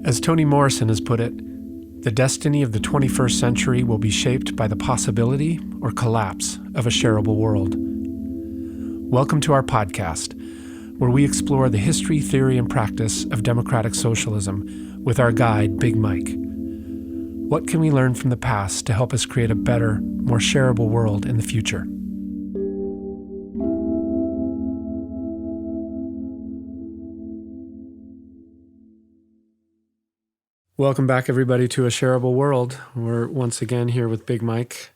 As Toni Morrison has put it, the destiny of the 21st century will be shaped by the possibility or collapse of a shareable world. Welcome to our podcast, where we explore the history, theory, and practice of democratic socialism with our guide, Big Mike. What can we learn from the past to help us create a better, more shareable world in the future? Welcome back, everybody, to A Shareable World. We're once again here with Big Mike.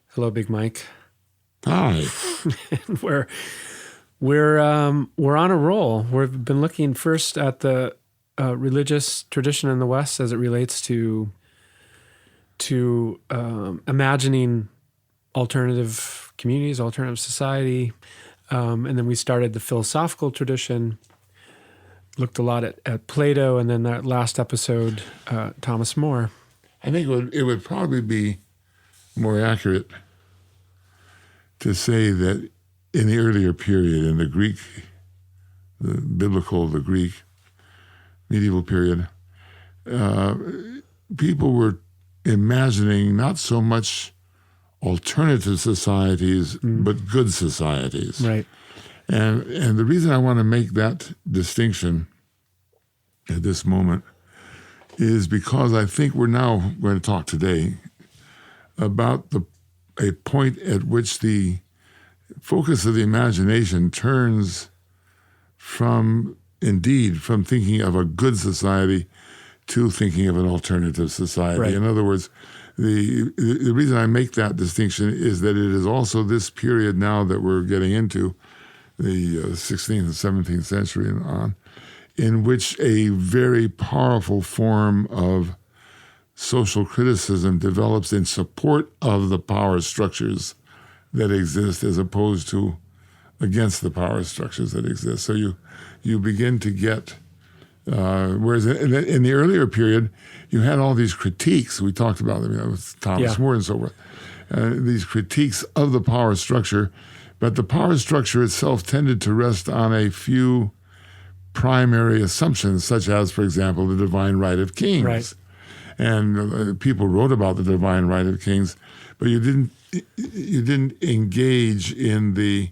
Hello, Big Mike. Hi. We're on a roll. We've been looking first at the religious tradition in the West as it relates to imagining alternative communities, alternative society, and then we started the philosophical tradition. Looked a lot at Plato, and then that last episode, Thomas More. I think it would probably be more accurate to say that in the earlier period, in the Greek, the Greek medieval period, people were imagining not so much alternative societies, but good societies. Right. And the reason I want to make that distinction at this moment is because I think we're now going to talk today about a point at which the focus of the imagination turns from thinking of a good society to thinking of an alternative society. Right. In other words, the reason I make that distinction is that it is also this period now that we're getting into, the 16th and 17th century and on, in which a very powerful form of social criticism develops in support of the power structures that exist as opposed to against the power structures that exist. So you begin to get, whereas in the earlier period, you had all these critiques. We talked about them, with Thomas More and so forth. These critiques of the power structure. But the power structure itself tended to rest on a few primary assumptions, such as, for example, the divine right of kings. Right. And people wrote about the divine right of kings, but you didn't engage in the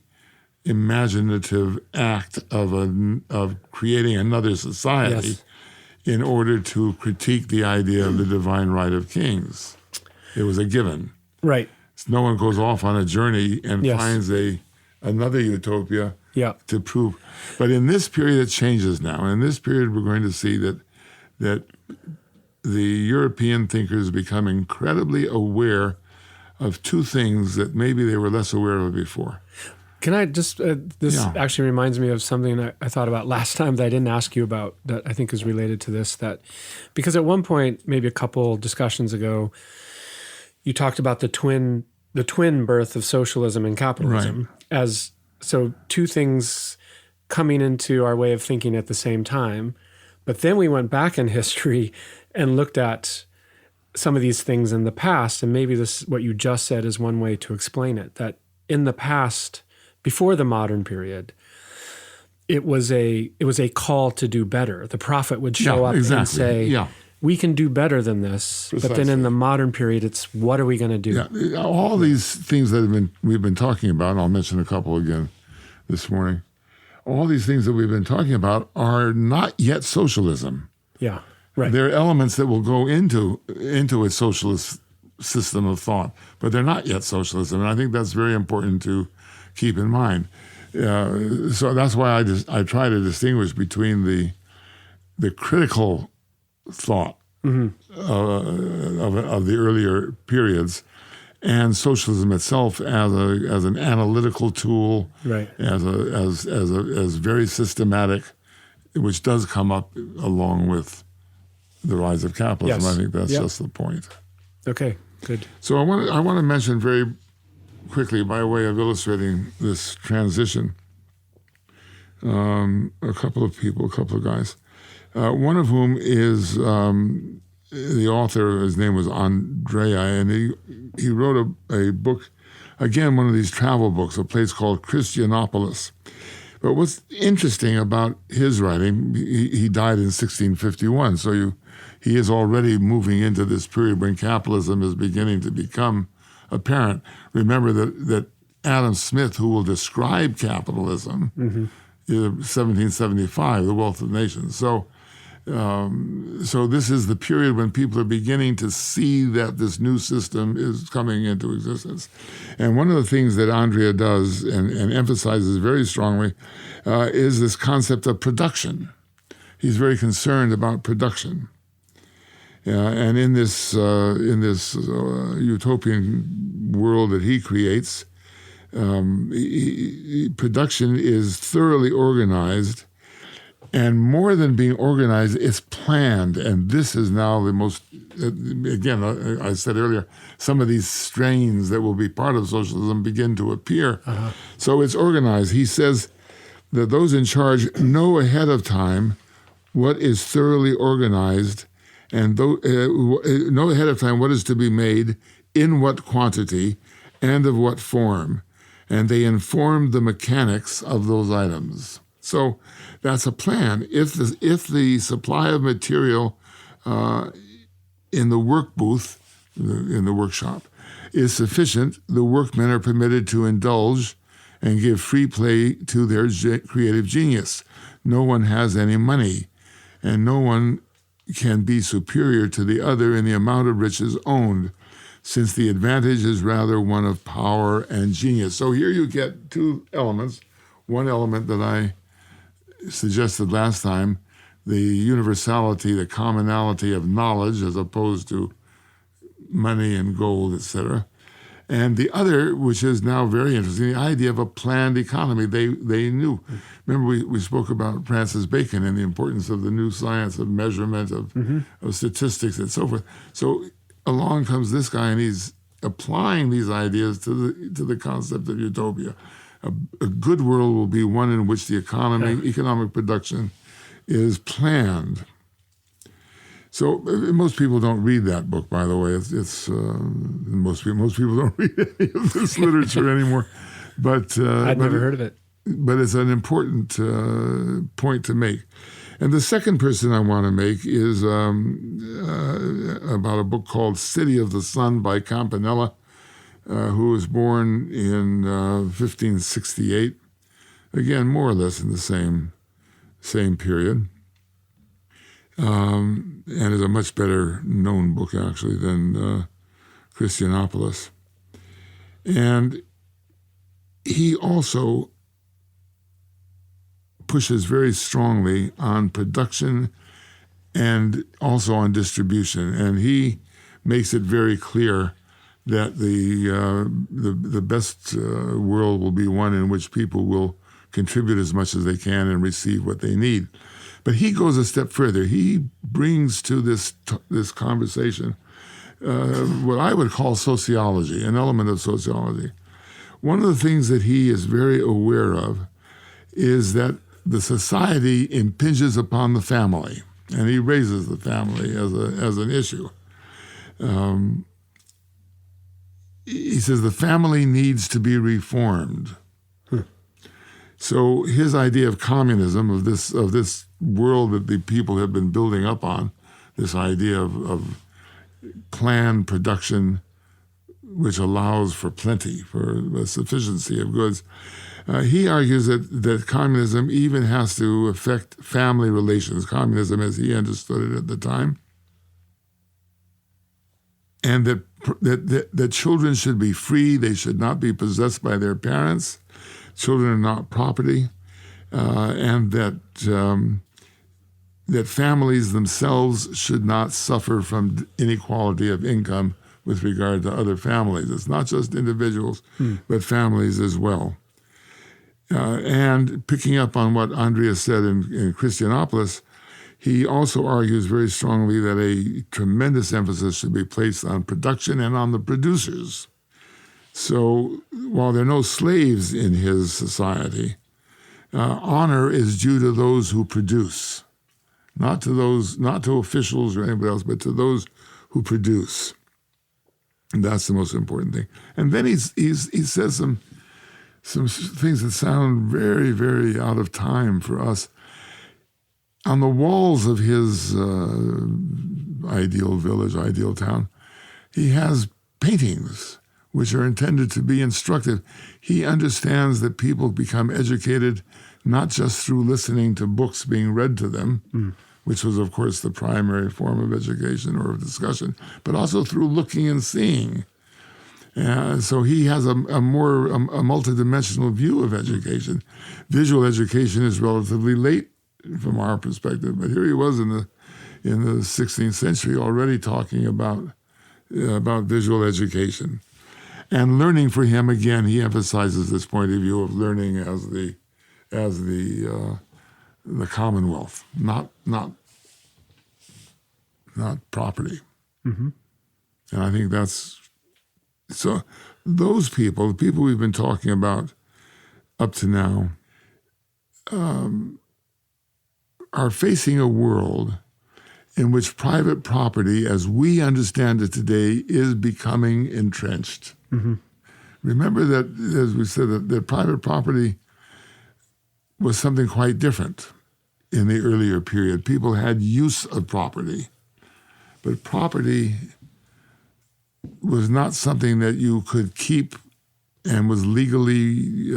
imaginative act of creating another society in order to critique the idea of the divine right of kings. It was a given. Right. No one goes off on a journey and finds another utopia to prove. But in this period, it changes now. In this period, we're going to see that the European thinkers become incredibly aware of two things that maybe they were less aware of before. Can I just, actually reminds me of something I thought about last time that I didn't ask you about that I think is related to this, because at one point, maybe a couple discussions ago, you talked about the twin birth of socialism and capitalism as two things coming into our way of thinking at the same time. But then we went back in history and looked at some of these things in the past, and maybe this what you just said is one way to explain it, that in the past, before the modern period, it was a call to do better. The prophet would show up and say, we can do better than this. Precisely. But then in the modern period, it's what are we going to do? Yeah, all these things that we've been talking about, and I'll mention a couple again this morning, all these things that we've been talking about are not yet socialism. Yeah, right. They're elements that will go into a socialist system of thought, but they're not yet socialism. And I think that's very important to keep in mind. So that's why I try to distinguish between the critical thought of the earlier periods and socialism itself as an analytical tool, right, as very systematic, which does come up along with the rise of capitalism. Yes. I think that's just the point. Okay, good. So I want to mention very quickly, by way of illustrating this transition, a couple of guys. One of whom is the author. His name was Andrea, and he wrote a book, again, one of these travel books, a place called Christianopolis. But what's interesting about his writing, he died in 1651, so he is already moving into this period when capitalism is beginning to become apparent. Remember that Adam Smith, who will describe capitalism, in 1775, The Wealth of Nations. So this is the period when people are beginning to see that this new system is coming into existence. And one of the things that Andrea does and emphasizes very strongly is this concept of production. He's very concerned about production. And in this utopian world that he creates, production is thoroughly organized. And more than being organized, it's planned. And this is now the most, again, I said earlier, some of these strains that will be part of socialism begin to appear. So it's organized. He says that those in charge know ahead of time what is thoroughly organized and know ahead of time what is to be made, in what quantity, and of what form. And they inform the mechanics of those items. So that's a plan. If the supply of material in the work booth, in the workshop, is sufficient, the workmen are permitted to indulge and give free play to their creative genius. No one has any money, and no one can be superior to the other in the amount of riches owned, since the advantage is rather one of power and genius. So here you get two elements. One element that I suggested last time, the universality, the commonality of knowledge as opposed to money and gold, etc. And the other, which is now very interesting, the idea of a planned economy. They knew. Remember, we spoke about Francis Bacon and the importance of the new science of measurement, of statistics and so forth. So along comes this guy, and he's applying these ideas to the concept of utopia. A good world will be one in which the economic production is planned. So most people don't read that book, by the way. Most people don't read any of this literature anymore. But I'd never heard of it. But it's an important point to make. And the second person I want to make is about a book called City of the Sun by Campanella, who was born in 1568. Again, more or less in the same period. And is a much better known book, actually, than Christianopolis. And he also pushes very strongly on production and also on distribution. And he makes it very clear that the best world will be one in which people will contribute as much as they can and receive what they need. But he goes a step further. He brings to this conversation what I would call sociology, an element of sociology. One of the things that he is very aware of is that the society impinges upon the family, and he raises the family as an issue. He says the family needs to be reformed. So his idea of communism, of this world that the people have been building up on, this idea of planned production, which allows for plenty, for a sufficiency of goods. He argues that communism even has to affect family relations, communism as he understood it at the time, and that children should be free, they should not be possessed by their parents, children are not property, and that families themselves should not suffer from inequality of income with regard to other families. It's not just individuals, but families as well. And picking up on what Andrea said in Christianopolis, he also argues very strongly that a tremendous emphasis should be placed on production and on the producers. So while there are no slaves in his society, honor is due to those who produce, not to officials or anybody else, but to those who produce. And that's the most important thing. And then he says some things that sound very, very out of time for us. On the walls of his ideal village, ideal town, he has paintings which are intended to be instructive. He understands that people become educated not just through listening to books being read to them, which was, of course, the primary form of education or of discussion, but also through looking and seeing. So he has a multidimensional view of education. Visual education is relatively late from our perspective, but here he was in the 16th century already talking about visual education. And learning for him, again, he emphasizes this point of view of learning as the commonwealth, not property. Mm-hmm. And I think that's so. Those people, the people we've been talking about up to now, are facing a world in which private property, as we understand it today, is becoming entrenched. Mm-hmm. Remember that, as we said, that private property was something quite different in the earlier period. People had use of property, but property was not something that you could keep and was legally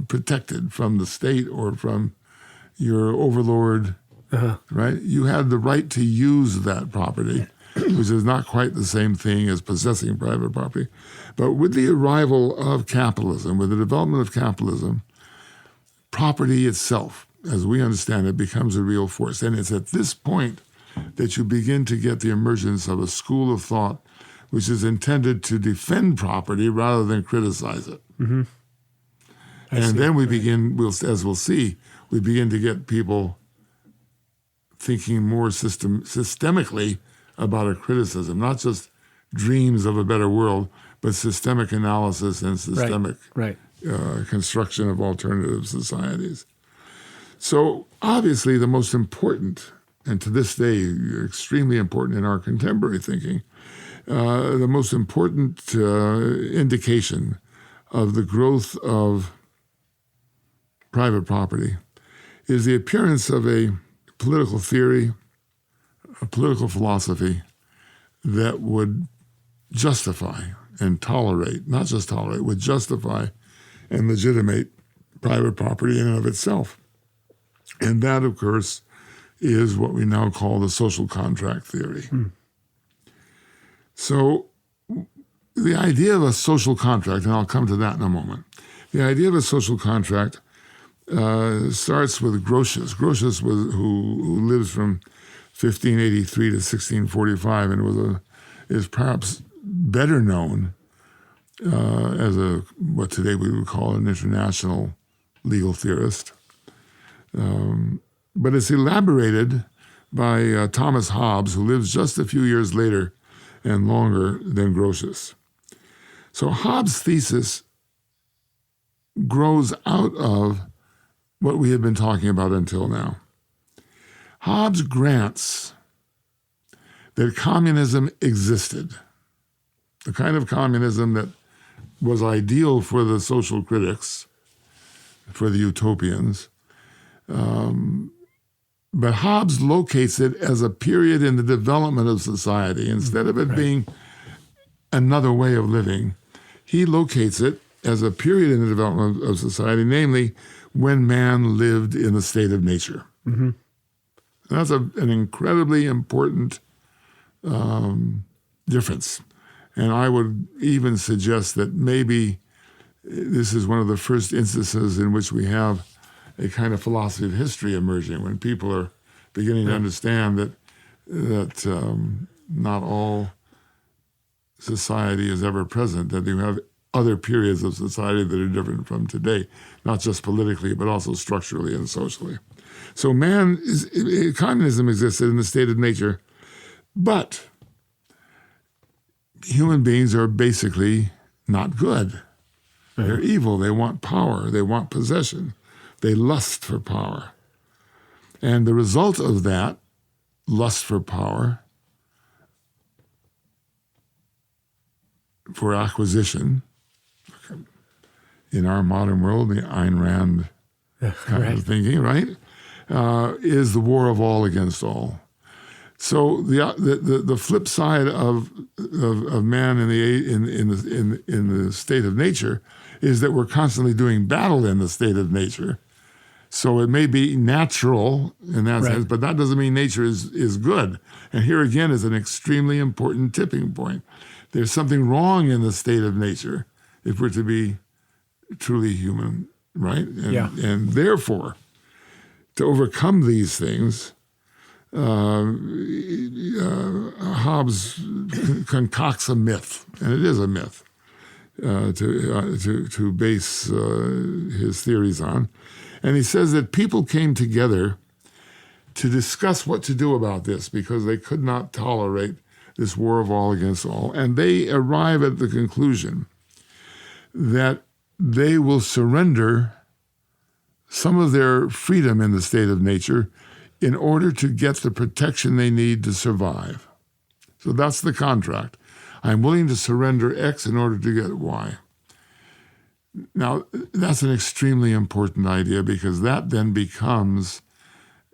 protected from the state or from your overlord. Uh-huh. Right? You had the right to use that property, which is not quite the same thing as possessing private property. But with the arrival of capitalism, with the development of capitalism, property itself, as we understand it, becomes a real force. And it's at this point that you begin to get the emergence of a school of thought which is intended to defend property rather than criticize it. Mm-hmm. And then we begin, as we'll see, we begin to get people thinking more systemically about a criticism, not just dreams of a better world, but systemic analysis and systemic construction of alternative societies. So obviously the most important, and to this day extremely important in our contemporary thinking, the most important indication of the growth of private property is the appearance of a political theory, a political philosophy that would justify and tolerate, not just tolerate, would justify and legitimate private property in and of itself. And that, of course, is what we now call the social contract theory. So the idea of a social contract, and I'll come to that in a moment, the idea of a social contract starts with Grotius. Grotius who lives from 1583 to 1645 and is perhaps better known as what today we would call an international legal theorist. But it's elaborated by Thomas Hobbes, who lives just a few years later and longer than Grotius. So Hobbes' thesis grows out of what we have been talking about until now. Hobbes grants that communism existed, the kind of communism that was ideal for the social critics, for the utopians. But Hobbes locates it as a period in the development of society. Instead of it being another way of living, he locates it as a period in the development of society, namely when man lived in the state of nature. Mm-hmm. That's an incredibly important difference. And I would even suggest that maybe this is one of the first instances in which we have a kind of philosophy of history emerging, when people are beginning to understand that not all society is ever present, that you have other periods of society that are different from today, not just politically, but also structurally and socially. So communism existed in the state of nature, but human beings are basically not good. They're evil. They want power. They want possession. They lust for power. And the result of that lust for power, for acquisition, in our modern world, the Ayn Rand kind of thinking, right, is the war of all against all. So the flip side of man in the state of nature is that we're constantly doing battle in the state of nature. So it may be natural in that sense, but that doesn't mean nature is good. And here again is an extremely important tipping point. There's something wrong in the state of nature if we're to be truly human, right? And therefore, to overcome these things, Hobbes concocts a myth, and it is a myth, to base his theories on. And he says that people came together to discuss what to do about this because they could not tolerate this war of all against all. And they arrive at the conclusion that they will surrender some of their freedom in the state of nature in order to get the protection they need to survive. So that's the contract. I'm willing to surrender X in order to get Y. Now, that's an extremely important idea because that then becomes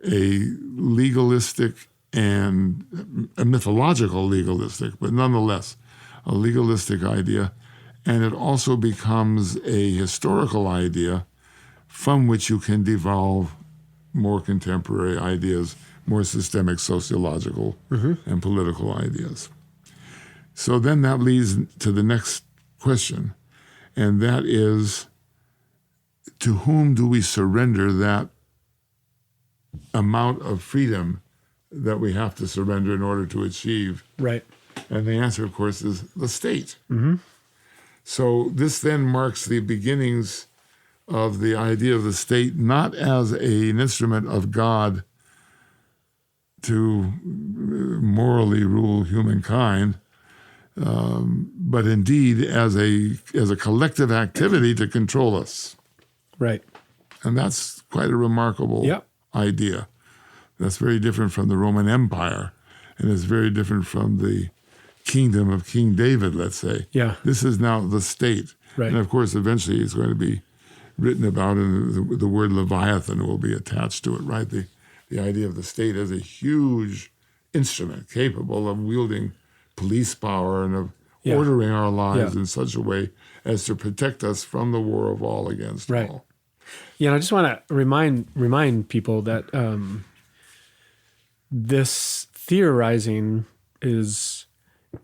a legalistic and a mythological legalistic, but nonetheless a legalistic idea. And it also becomes a historical idea from which you can devolve more contemporary ideas, more systemic sociological and political ideas. So then that leads to the next question, and that is, to whom do we surrender that amount of freedom that we have to surrender in order to achieve? Right. And the answer, of course, is the state. So this then marks the beginnings of the idea of the state, not as an instrument of God to morally rule humankind, but indeed as a collective activity to control us. Right. And that's quite a remarkable idea. That's very different from the Roman Empire, and it's very different from the kingdom of King David, let's say. Yeah. This is now the state. Right. And of course, eventually it's going to be written about, and the word Leviathan will be attached to it, right? The idea of the state as a huge instrument capable of wielding police power and of ordering our lives in such a way as to protect us from the war of all against all. Yeah, and I just want to remind people that this theorizing is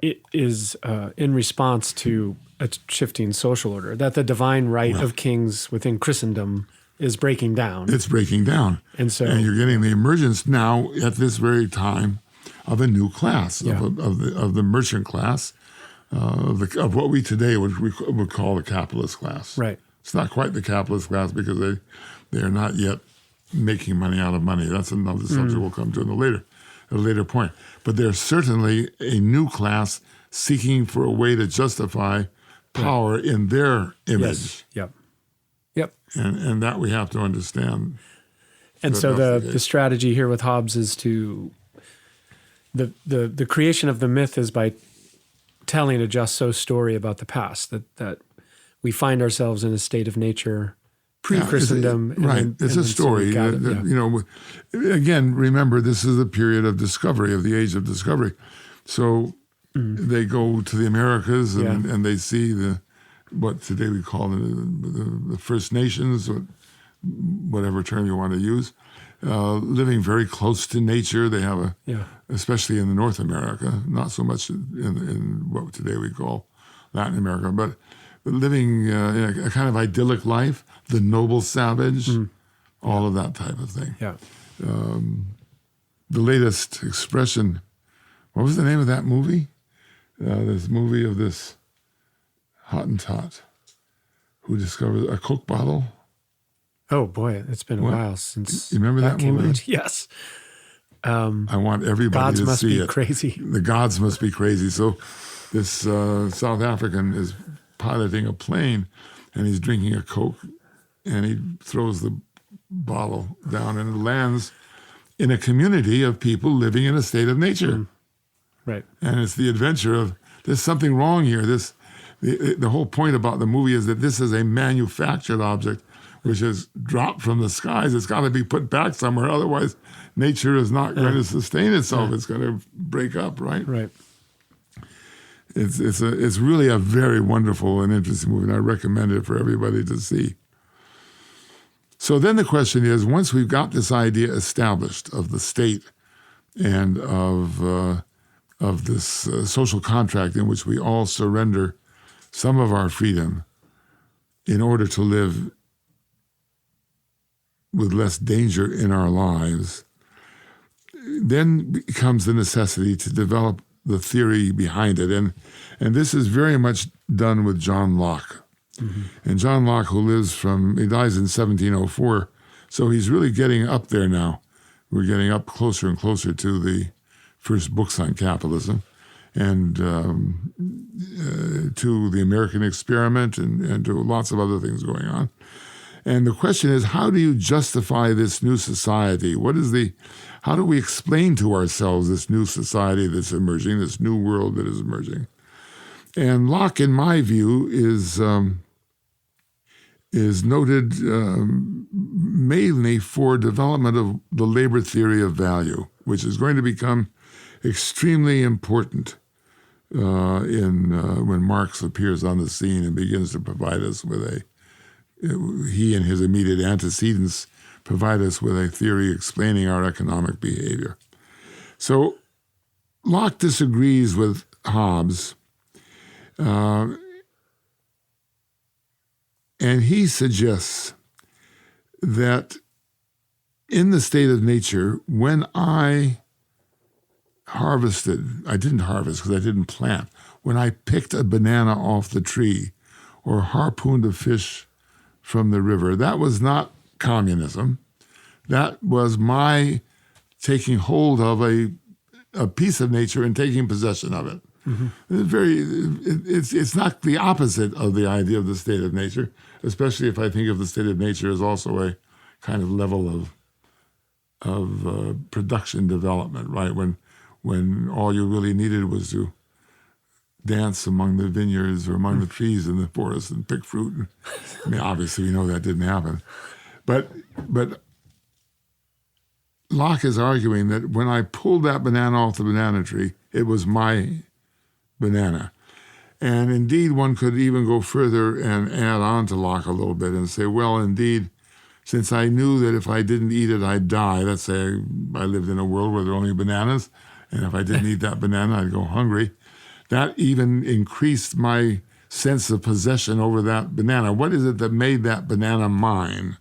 in response to a shifting social order, that the divine right of kings within Christendom is breaking down. It's breaking down. And you're getting the emergence now at this very time of a new class, of the merchant class, of what we today would call the capitalist class. Right. It's not quite the capitalist class because they are not yet making money out of money. That's another subject we'll come to at a later point. But there's certainly a new class seeking for a way to justify power in their image. Yes. Yep. And that we have to understand. And so the strategy here with Hobbes is to the creation of the myth is by telling a just so story about the past, that we find ourselves in a state of nature pre-Christendom. It's a story. Again, remember, this is the period of discovery, of the age of discovery. So they go to the Americas and they see what today we call the First Nations, or whatever term you want to use, living very close to nature. They have especially in North America, not so much in what today we call Latin America, but living in a kind of idyllic life, the noble savage, all of that type of thing. Yeah. The latest expression, what was the name of that movie? This movie of this Hottentot who discovered a Coke bottle. Oh boy, it's been a while since you remember that came movie? out. Yes. I want everybody to see it. Gods must be crazy. The gods must be crazy. So this South African is piloting a plane, and he's drinking a Coke, and he throws the bottle down, and it lands in a community of people living in a state of nature. Right. And it's the adventure of, there's something wrong here. This the whole point about the movie is that this is a manufactured object which is dropped from the skies. It's got to be put back somewhere. Otherwise, nature is not going to sustain itself. It's going to break up, right? Right. It's really a very wonderful and interesting movie, and I recommend it for everybody to see. So then the question is, once we've got this idea established of the state and of this social contract in which we all surrender some of our freedom in order to live with less danger in our lives, then comes the necessity to develop the theory behind it. And this is very much done with John Locke. Mm-hmm. And John Locke, he dies in 1704, so he's really getting up there now. We're getting up closer and closer to the first books on capitalism and to the American experiment and to lots of other things going on. And the question is, how do you justify this new society? How do we explain to ourselves this new society that's emerging, this new world that is emerging? And Locke, in my view, is noted mainly for development of the labor theory of value, which is going to become extremely important when Marx appears on the scene and begins to provide us with he and his immediate antecedents provide us with a theory explaining our economic behavior. So Locke disagrees with Hobbes, and he suggests that in the state of nature, when I didn't harvest because I didn't plant, when I picked a banana off the tree or harpooned a fish from the river, that was not communism. That was my taking hold of a piece of nature and taking possession of it. Mm-hmm. It's not the opposite of the idea of the state of nature, especially if I think of the state of nature as also a kind of level of production development, right? When all you really needed was to dance among the vineyards or among the trees in the forest and pick fruit. I mean, obviously, we know that didn't happen. But Locke is arguing that when I pulled that banana off the banana tree, it was my banana. And indeed, one could even go further and add on to Locke a little bit and say, well, indeed, since I knew that if I didn't eat it, I'd die. Let's say I lived in a world where there were only bananas, and if I didn't eat that banana, I'd go hungry. That even increased my sense of possession over that banana. What is it that made that banana mine?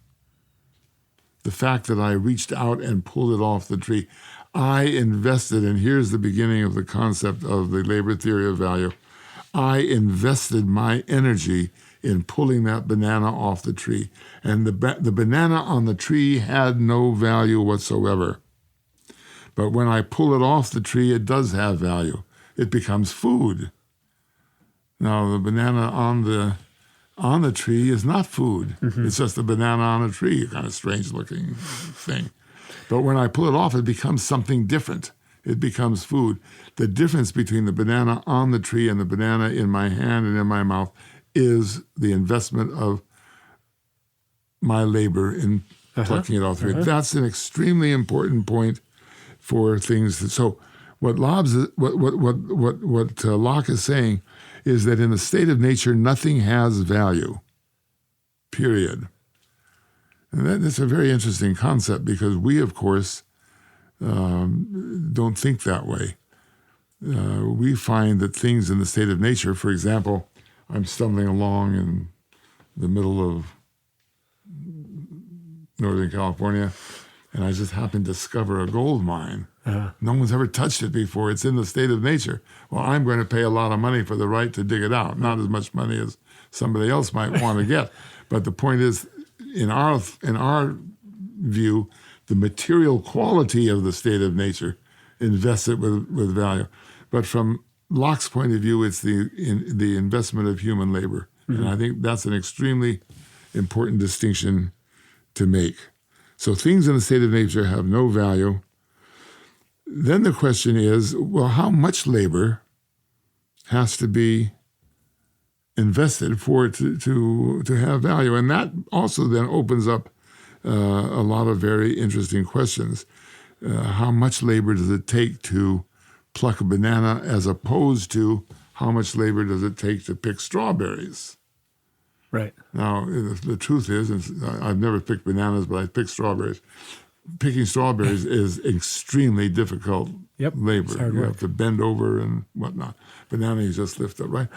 The fact that I reached out and pulled it off the tree. I invested, and here's the beginning of the concept of the labor theory of value. I invested my energy in pulling that banana off the tree. And the banana on the tree had no value whatsoever. But when I pull it off the tree, it does have value. It becomes food. Now, the banana on the tree is not food. Mm-hmm. It's just a banana on a tree, a kind of strange-looking thing. But when I pull it off, it becomes something different. It becomes food. The difference between the banana on the tree and the banana in my hand and in my mouth is the investment of my labor in plucking it off the tree. That's an extremely important point for things. So what Locke is saying is that in the state of nature, nothing has value, period. And that's a very interesting concept because we, of course, don't think that way. We find that things in the state of nature, for example, I'm stumbling along in the middle of Northern California, and I just happen to discover a gold mine. No one's ever touched it before. It's in the state of nature. Well, I'm going to pay a lot of money for the right to dig it out. Not as much money as somebody else might want to get. But the point is, in our view, the material quality of the state of nature invests it with value. But from Locke's point of view, it's the investment of human labor. Mm-hmm. And I think that's an extremely important distinction to make. So things in the state of nature have no value. Then the question is, well, how much labor has to be invested for it to have value. And that also then opens up a lot of very interesting questions. How much labor does it take to pluck a banana as opposed to how much labor does it take to pick strawberries? Right. Now, the truth is, and I've never picked bananas, but I picked strawberries. Picking strawberries is extremely difficult labor. It's hard you work. have to bend over and whatnot. Banana, you just lift up, right?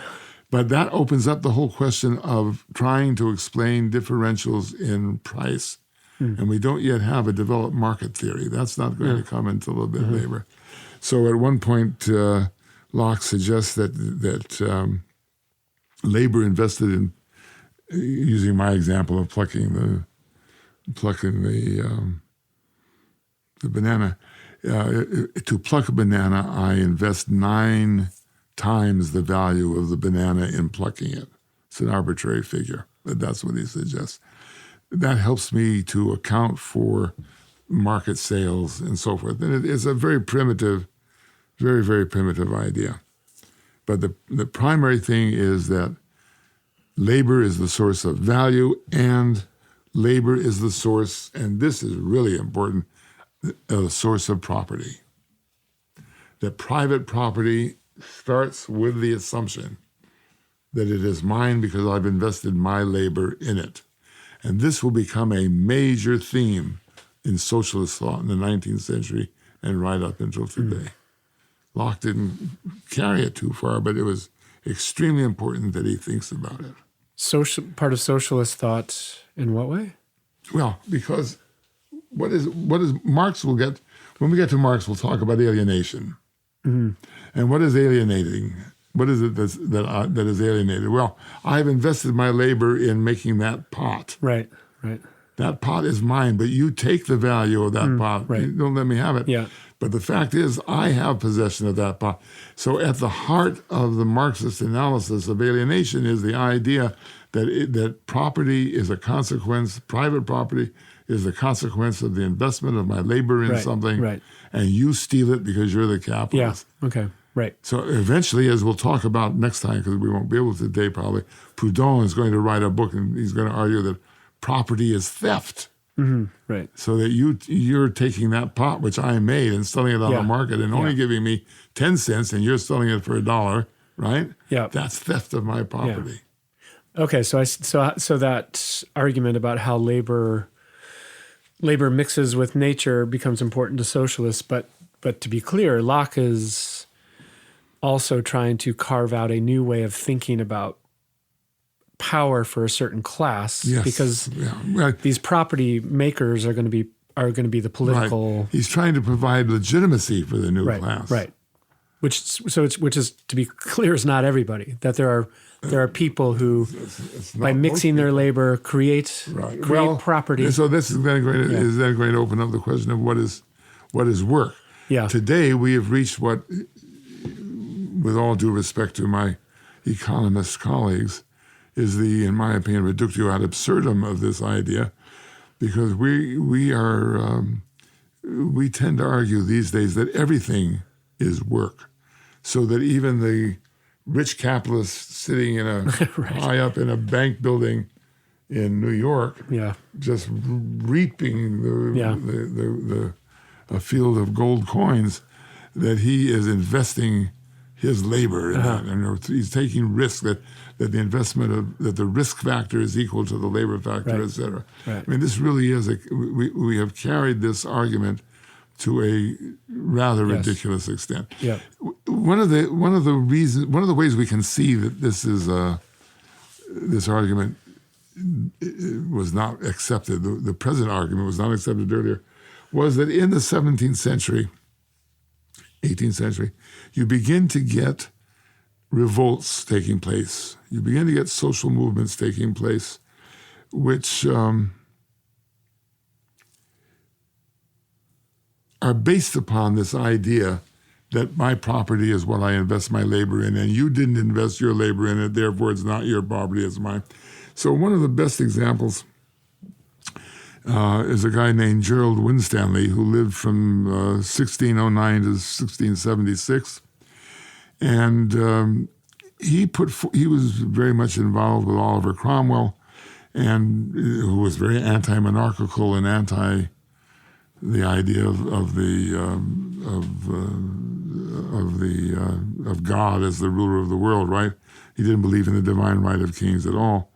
But that opens up the whole question of trying to explain differentials in price. And we don't yet have a developed market theory. That's not going to come until a bit later. So at one point, Locke suggests that labor invested in, using my example of plucking the banana, to pluck a banana, I invest 9 times the value of the banana in plucking it. It's an arbitrary figure, but that's what he suggests. That helps me to account for market sales and so forth. And it's a very primitive, very, very primitive idea. But the primary thing is that labor is the source of value, and labor is the source, and this is really important, a source of property. That private property starts with the assumption that it is mine because I've invested my labor in it. And this will become a major theme in socialist thought in the 19th century and right up until today. Locke didn't carry it too far, but it was extremely important that he thinks about it. Part of socialist thought in what way? Well, because what is Marx will get, when we get to Marx, we'll talk about alienation. And what is alienating? What is it that is alienated? Well, I've invested my labor in making that pot. Right. That pot is mine, but you take the value of that pot. Right. You don't let me have it. Yeah. But the fact is, I have possession of that pot. So at the heart of the Marxist analysis of alienation is the idea that property is a consequence, private property is the consequence of the investment of my labor in something, and you steal it because you're the capitalist. Yeah, okay, right. So eventually, as we'll talk about next time, because we won't be able to today probably, Proudhon is going to write a book and he's going to argue that property is theft. Right. So that you're taking that pot, which I made, and selling it on the market and only giving me 10 cents and you're selling it for $1, right? Yeah. That's theft of my property. Yeah. Okay, so that argument about how labor mixes with nature becomes important to socialists, but to be clear, Locke is also trying to carve out a new way of thinking about power for a certain class, because these property makers are going to be the political. Right. He's trying to provide legitimacy for the new class. Right. Which is, to be clear, is not everybody. That there are people who, by mixing their labor, create property. So this is then going to open up the question of what is work. Yeah. Today we have reached what, with all due respect to my economist colleagues, is in my opinion, reductio ad absurdum of this idea, because we tend to argue these days that everything is work, so that even the rich capitalist sitting in a high up in a bank building in New York, just reaping a field of gold coins, that he is investing his labor in that, and he's taking risk that the investment that the risk factor is equal to the labor factor, et cetera. Right. I mean, this really is we have carried this argument to a rather ridiculous extent. Yeah. One of the ways we can see that this argument was not accepted, the present argument was not accepted earlier, was that in the 17th century, 18th century, you begin to get revolts taking place. You begin to get social movements taking place, which are based upon this idea that my property is what I invest my labor in, and you didn't invest your labor in it, therefore it's not your property, it's mine. So one of the best examples is a guy named Gerald Winstanley, who lived from 1609 to 1676. And he was very much involved with Oliver Cromwell, and who was very anti-monarchical and anti the idea of God as the ruler of the world. Right? He didn't believe in the divine right of kings at all,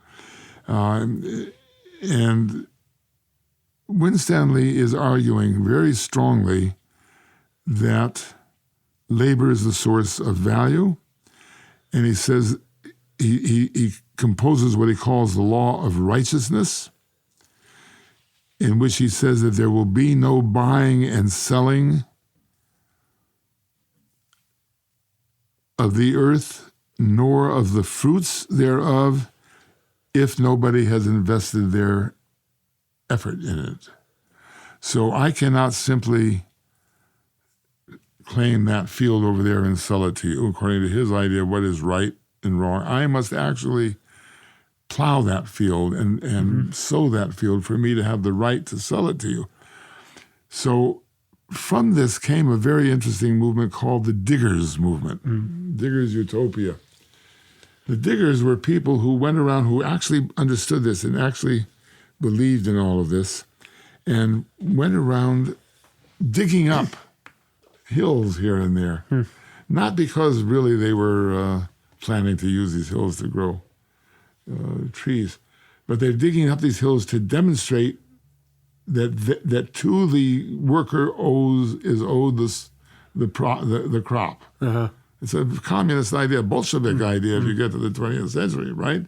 and Winstanley is arguing very strongly that labor is the source of value, and he says he composes what he calls the law of righteousness, in which he says that there will be no buying and selling of the earth, nor of the fruits thereof, if nobody has invested their effort in it. So I cannot simply claim that field over there and sell it to you according to his idea of what is right and wrong. I must actually plow that field and sow that field for me to have the right to sell it to you. So from this came a very interesting movement called the Diggers movement, Diggers Utopia. The Diggers were people who went around who actually understood this and actually believed in all of this and went around digging up hills here and there, not because really they were planning to use these hills to grow trees, but they're digging up these hills to demonstrate that to the worker is owed the crop. Uh-huh. It's a communist idea, a Bolshevik idea if you get to the 20th century, right?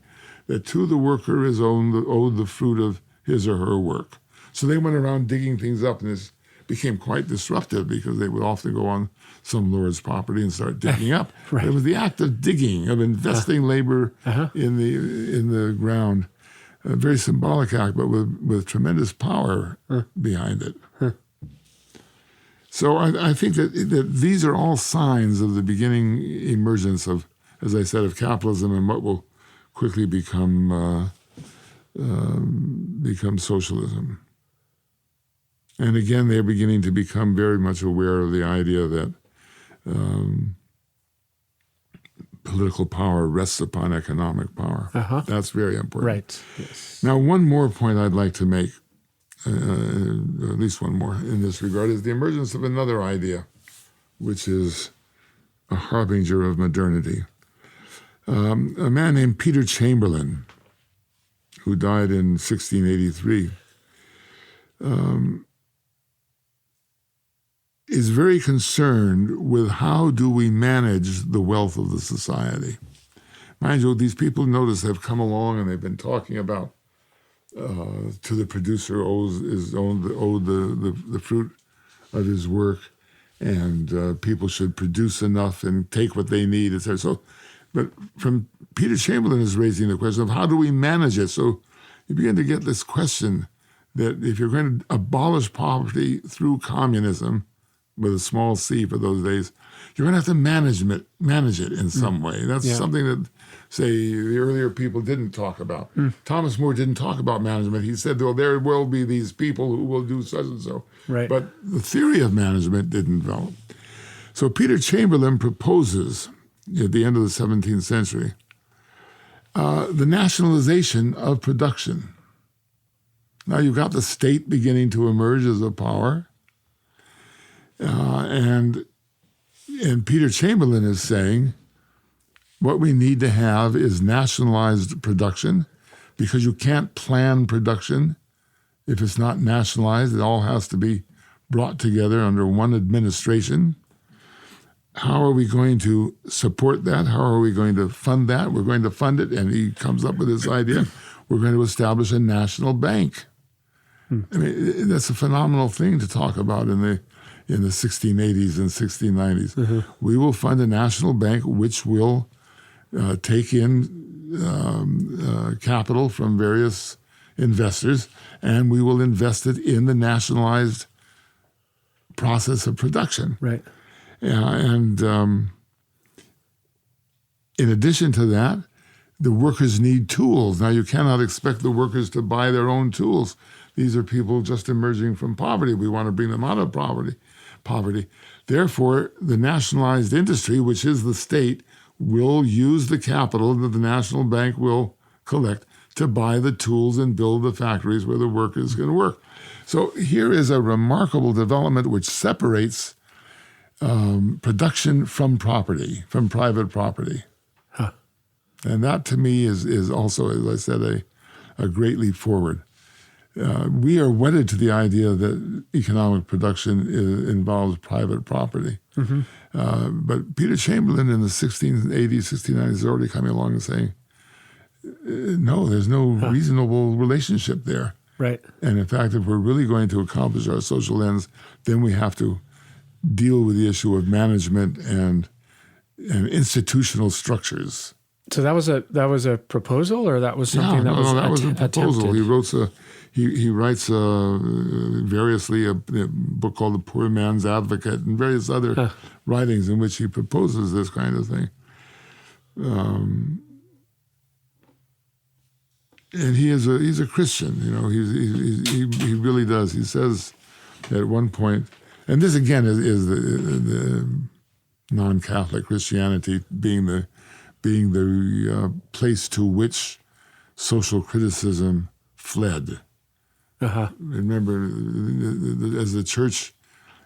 That to the worker is owed the fruit of his or her work. So they went around digging things up, and this became quite disruptive because they would often go on some lord's property and start digging up. Right. It was the act of digging, of investing labor in the ground. A very symbolic act, but with tremendous power behind it. So I think that these are all signs of the beginning emergence of, as I said, of capitalism and what will quickly become socialism. And again, they're beginning to become very much aware of the idea that political power rests upon economic power. That's very important. Right. Yes. Now, one more point I'd like to make, at least one more in this regard, is the emergence of another idea, which is a harbinger of modernity. A man named Peter Chamberlain, who died in 1683, is very concerned with how do we manage the wealth of the society. Mind you, these people, notice, have come along and they've been talking about to the producer owed the fruit of his work, and people should produce enough and take what they need, etc. So, but from Peter Chamberlain is raising the question of how do we manage it? So you begin to get this question that if you're going to abolish poverty through communism, with a small c for those days, you're going to have to manage it in some way. That's something that, say, the earlier people didn't talk about. Thomas More didn't talk about management. He said, well, there will be these people who will do such and so. Right. But the theory of management didn't develop. So Peter Chamberlain proposes, at the end of the 17th century, the nationalization of production. Now you've got the state beginning to emerge as a power. And Peter Chamberlain is saying what we need to have is nationalized production, because you can't plan production if it's not nationalized. It all has to be brought together under one administration. How are we going to support that? How are we going to fund that? We're going to fund it, and he comes up with this idea. We're going to establish a national bank. I mean, that's a phenomenal thing to talk about in the 1680s and 1690s. We will fund a national bank which will take in capital from various investors, and we will invest it in the nationalized process of production. Right. And in addition to that, the workers need tools. Now, you cannot expect the workers to buy their own tools. These are people just emerging from poverty. We want to bring them out of poverty. Therefore, the nationalized industry, which is the state, will use the capital that the National Bank will collect to buy the tools and build the factories where the work is going to work. So here is a remarkable development which separates production from property, from private property. Huh. And that to me is also, as I said, a great leap forward. We are wedded to the idea that economic production involves private property. But Peter Chamberlain in the 1680s, 1690s is already coming along and saying, no, there's no reasonable relationship there. Right. And in fact, if we're really going to accomplish our social ends, then we have to deal with the issue of management and institutional structures. So that was a proposal, or that was something that was a proposal. Attempted? He writes variously a book called The Poor Man's Advocate and various other writings in which he proposes this kind of thing. And he's a Christian, he really does. He says at one point, and this again is the non-Catholic Christianity being the place to which social criticism fled. Remember, as the church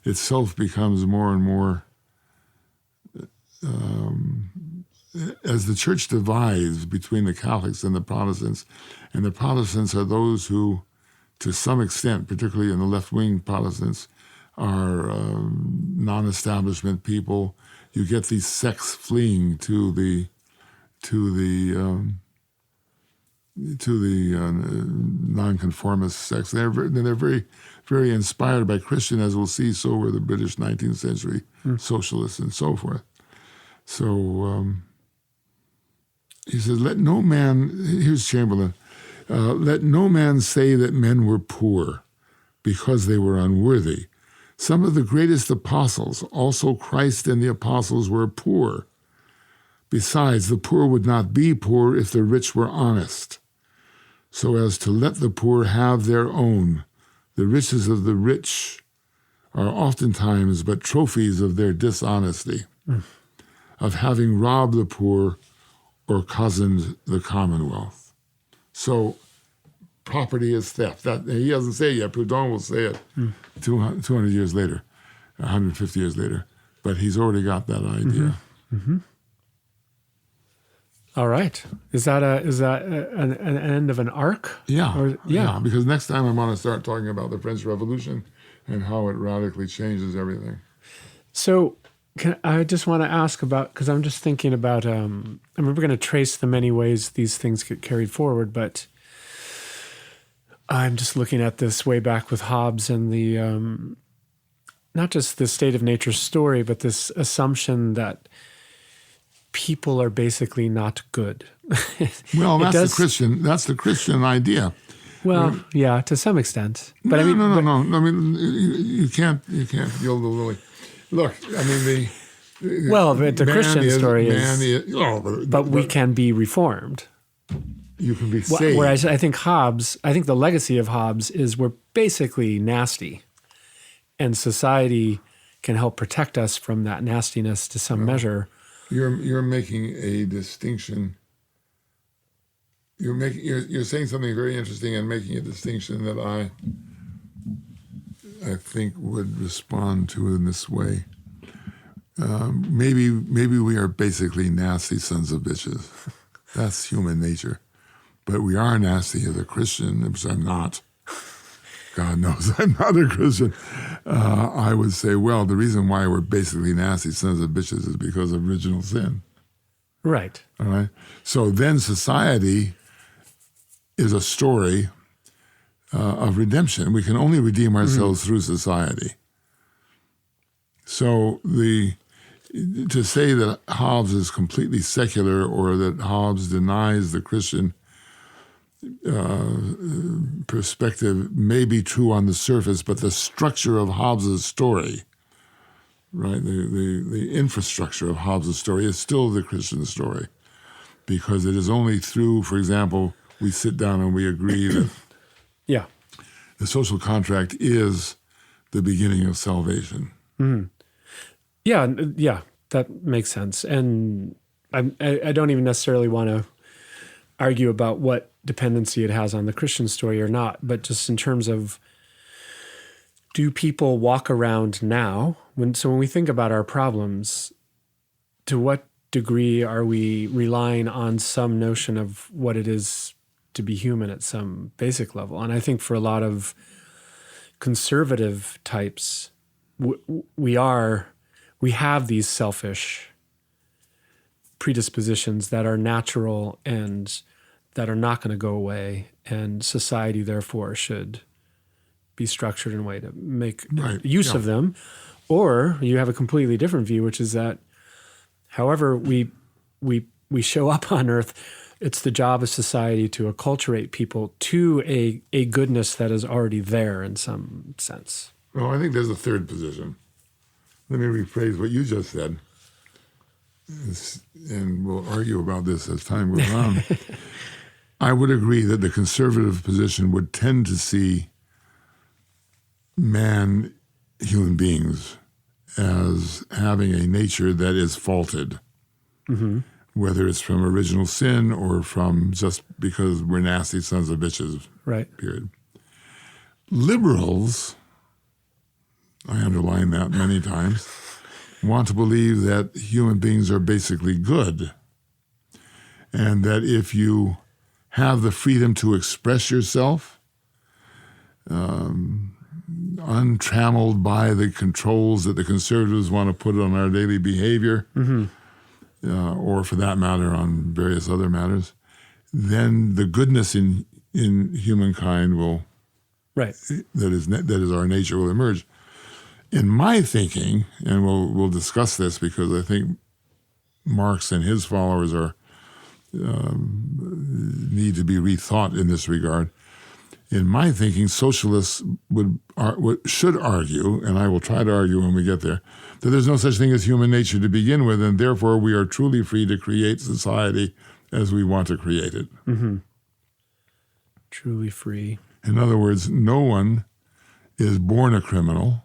itself becomes more and more, as the church divides between the Catholics and the Protestants are those who, to some extent, particularly in the left-wing Protestants, are non-establishment people. You get these sects fleeing to the nonconformist sects. They're very, very inspired by Christian, as we'll see. So were the British 19th century socialists and so forth. So he says, "Let no man." Here's Chamberlain. Let no man say that men were poor because they were unworthy. Some of the greatest apostles, also Christ and the apostles, were poor. Besides, the poor would not be poor if the rich were honest, so as to let the poor have their own. The riches of the rich are oftentimes but trophies of their dishonesty, of having robbed the poor or cozened the commonwealth. So property is theft. That he doesn't say it yet. Proudhon will say it 200 years later, 150 years later. But he's already got that idea. All right. Is that an end of an arc? Yeah. Yeah. Because next time I want to start talking about the French Revolution and how it radically changes everything. So I just want to ask about, because I'm just thinking about, I mean, we're going to trace the many ways these things get carried forward, but I'm just looking at this way back with Hobbes and the, not just the state of nature story, but this assumption that people are basically not good. Well, that's the Christian idea. Well, yeah, to some extent. But No. I mean, you can't gild the lily. Look, I mean, the Christian story is, but we can be reformed. You can be saved. Whereas I think the legacy of Hobbes is we're basically nasty, and society can help protect us from that nastiness to some measure. You're making a distinction. You're saying something very interesting and making a distinction that I think would respond to in this way. Maybe we are basically nasty sons of bitches. That's human nature. But we are nasty as a Christian, which I'm not. God knows I'm not a Christian. I would say, well, the reason why we're basically nasty sons of bitches is because of original sin. Right. All right. So then society is a story of redemption. We can only redeem ourselves through society. So to say that Hobbes is completely secular or that Hobbes denies the Christian perspective may be true on the surface, but the structure of Hobbes' story, right, the infrastructure of Hobbes' story is still the Christian story, because it is only through, for example, we sit down and we agree that the social contract is the beginning of salvation. Yeah, that makes sense. And I don't even necessarily want to argue about what dependency it has on the Christian story or not, but just in terms of, do people walk around now? When we think about our problems, to what degree are we relying on some notion of what it is to be human at some basic level? And I think for a lot of conservative types, we have these selfish predispositions that are natural and that are not going to go away, and society therefore should be structured in a way to make use of them. Or you have a completely different view, which is that however we show up on earth, it's the job of society to acculturate people to a goodness that is already there in some sense. Well, I think there's a third position. Let me rephrase what you just said, and we'll argue about this as time goes on. I would agree that the conservative position would tend to see human beings, as having a nature that is faulted, whether it's from original sin or from just because we're nasty sons of bitches, period. Liberals, I underline that many times, want to believe that human beings are basically good, and that if you have the freedom to express yourself, untrammeled by the controls that the conservatives want to put on our daily behavior, or for that matter on various other matters, then the goodness in humankind will, that is our nature, will emerge. In my thinking, and we'll discuss this because I think Marx and his followers need to be rethought in this regard. In my thinking, socialists should argue, and I will try to argue when we get there, that there's no such thing as human nature to begin with, and therefore we are truly free to create society as we want to create it. Truly free. In other words, no one is born a criminal.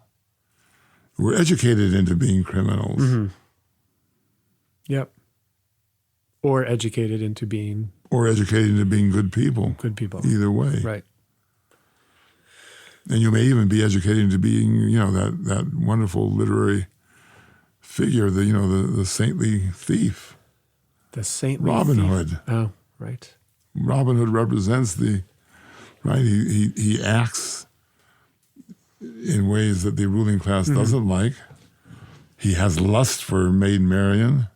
We're educated into being criminals. Yep. Or educated into being good people. Good people. Either way. Right. And you may even be educated into being, that wonderful literary figure, the saintly thief. The saintly Robin thief. Hood. Oh, right. Robin Hood represents he acts in ways that the ruling class doesn't like. He has lust for Maid Marian,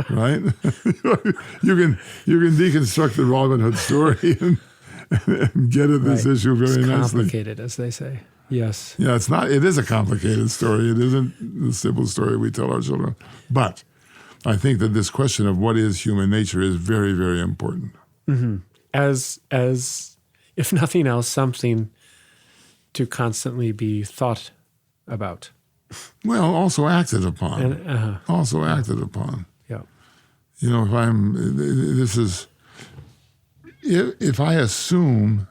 right? you can deconstruct the Robin Hood story and get at this issue very nicely. It's complicated, as they say. Yes. Yeah, it's not. It is a complicated story. It isn't the simple story we tell our children. But I think that this question of what is human nature is very, very important. As if nothing else, something to constantly be thought about. Well, also acted upon. Yeah. If I assume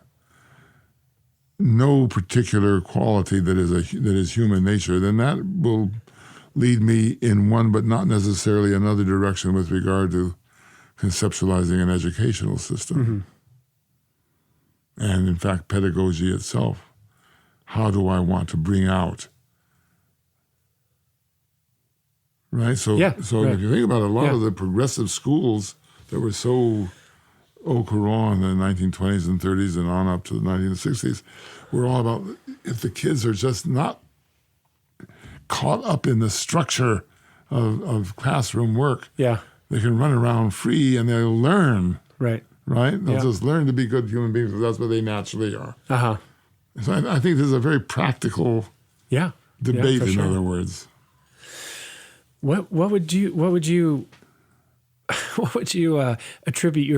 no particular quality that is human nature, then that will lead me in one but not necessarily another direction with regard to conceptualizing an educational system. And in fact, pedagogy itself. How do I want to bring out? Right? So if you think about a lot of the progressive schools that were so au courant in the 1920s and 30s and on up to the 1960s, were all about if the kids are just not caught up in the structure of classroom work, they can run around free and they'll learn. Right? They'll just learn to be good human beings because that's what they naturally are. So I think this is a very practical debate, in other words. What would you attribute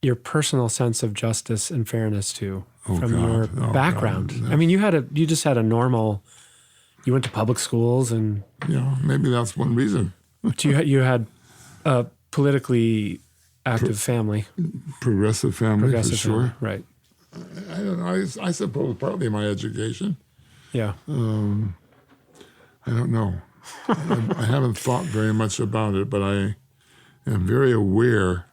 your personal sense of justice and fairness to your background? I mean, you just had a normal. You went to public schools, and maybe that's one reason. You had a politically active family, progressive family, for sure. Right. I don't know. I suppose partly my education. Yeah. I don't know. I haven't thought very much about it, but am very aware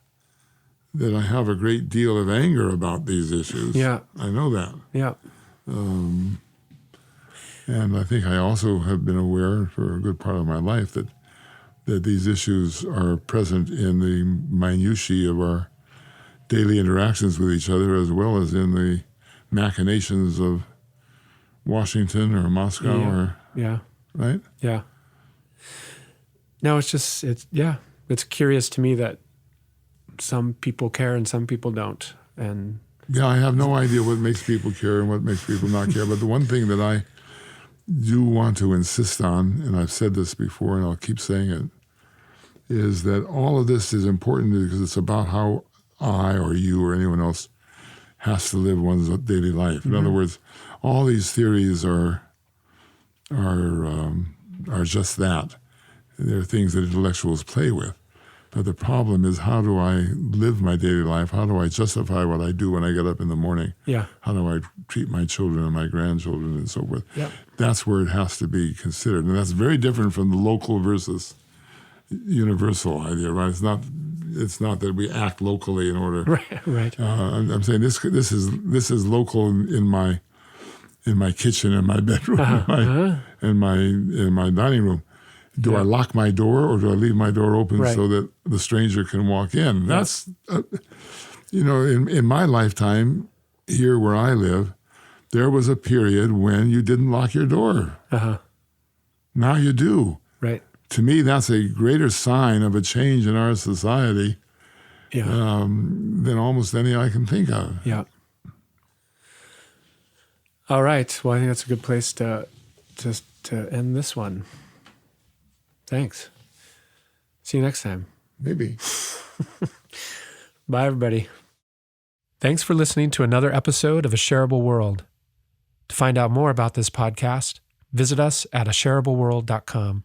that I have a great deal of anger about these issues. Yeah. I know that. Yeah. And I think I also have been aware for a good part of my life that these issues are present in the minutiae of our daily interactions with each other, as well as in the machinations of Washington or Moscow or right? Yeah. No, it's curious to me that some people care and some people don't. And yeah, I have no idea what makes people care and what makes people not care. But the one thing that I do want to insist on, and I've said this before and I'll keep saying it, is that all of this is important because it's about how I or you or anyone else has to live one's daily life. In other words, all these theories are just that. They're things that intellectuals play with. But the problem is, how do I live my daily life? How do I justify what I do when I get up in the morning? Yeah. How do I treat my children and my grandchildren and so forth? Yep. That's where it has to be considered. And that's very different from the local versus universal idea, right? It's not that we act locally in order. Right. I'm saying this is local in my kitchen, in my bedroom, in my dining room. Do I lock my door or do I leave my door open so that the stranger can walk in? That's, in my lifetime here where I live, there was a period when you didn't lock your door. Now you do. Right. To me, that's a greater sign of a change in our society than almost any I can think of. Yeah. All right. Well, I think that's a good place to end this one. Thanks. See you next time. Maybe. Bye, everybody. Thanks for listening to another episode of A Shareable World. To find out more about this podcast, visit us at ashareableworld.com.